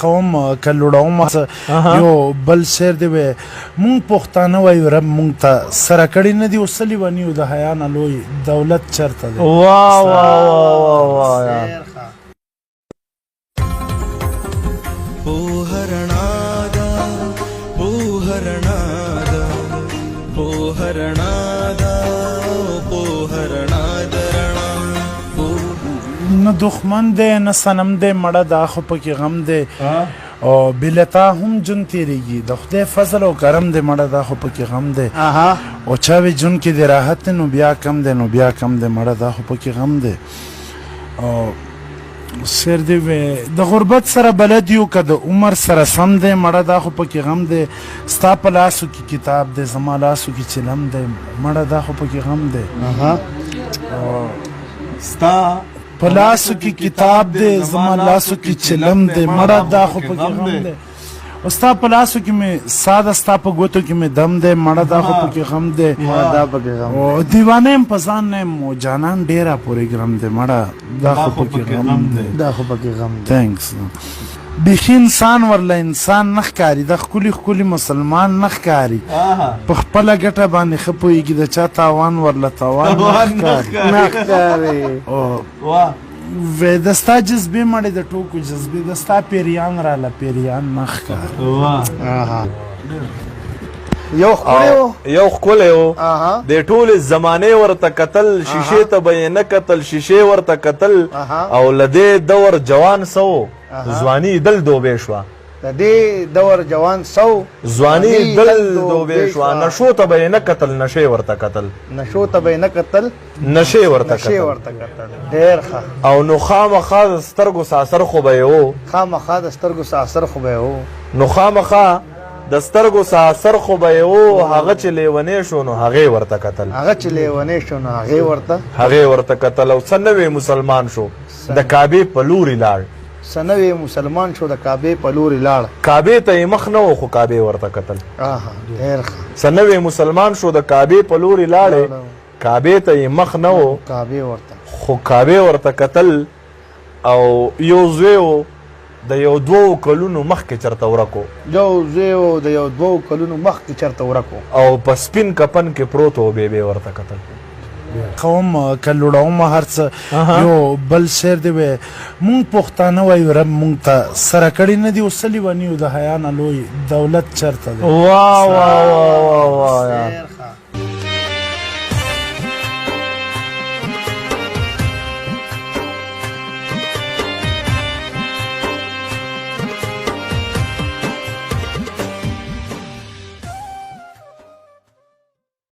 کوم که لوړوم یو بل شعر دی وی مونږ پښتانه وایو رب مونږ ته سره کړي نه دي اوس لیونیو د حیا نه لوی دولت چرته دی واه واه واه واه نه دښمن دی نه صنم دی مړه دا خو پکې غم دی او بلتا هم جون تیریږي د خدای فضل او کرم دی مړه دا خو پکې غم دی او چا وی جون کې دی راحت نو بیا کم دی نو بیا کم دی مړه دا خو پکې غم دی او شعر دی وی د غربت سره بلد یو که د عمر سره سم دی مړه دا خو پکې غم دی ستا په لاسو کې کتاب دی زما لاسو کې چلم دی مړه دا خو پکې غم دی ستا په لاسو کې کتاب دی زما لاسو کې چلم دی مړه دا خو پکې غم دی او ستا په لاسو کې مې ساده ستا په ګوتو کې مې دم دی مړه دا خو پکې غم دی او دیوانه یم په ځان نه یم او جانان ډېره پورې ګرم دی مړه دا خو پکې غم دی تھینکس بیخي انسان ورله انسان نه ښکاري د ښکلي ښکلي مسلمان نه ښکاري په خپله ګټه باندې ښه پوهېږي د چا تاوان ورله تاوان نه ښکاري وی د ستا جذبې مړې د ټوکو جذبې د ستا پیریان راله پیریان نه ښکاري یو ښکلی و د ټولې زمانې ورته کتل شیشې ته به یې نه کتل شیشې ورته کتل او له دې دور جوان سو ځواني دل دوبې شوه د دې دور جوان سو ځواني دل دوبې شوه نشو ته به یې نه کتل نشې ورته کتل نشو ته به یې نه کتل نشې ورته کتل ډېر ښه او نو خامخا د سترګو ساسر خو به یې و خامخا د سترګو ساسر خو به یې و نو خامخا د سترګو ساسر خو به یې و هغه چې لیونی شو نو هغې ورته کتل هغې ورته کتل او څه نوی مسلمان شو د کعبې په لورې لاړ سنوي مسلمان شو د کعبې په لوري لاړ کعبې ته یې مخ نه و خو کعبې ورته کتل ډېر ښه سنوي مسلمان شو د کعبې په لوري لاړې کعبې ته یې مخ نه و خو کعبې ورته کتل او یو زوی و د یو 2 کلونو مخکې چرته ورکو او په سپین کپن کې پروت و بیبې ورته کتل کوم که لوړوم هر څه یو بل شعر دی وی مونږ پښتانه وایو رب مونږ ته سره کړي نه دي اوس لیونیو د حیا نه لوی دولت چرته دی واه واه واه واه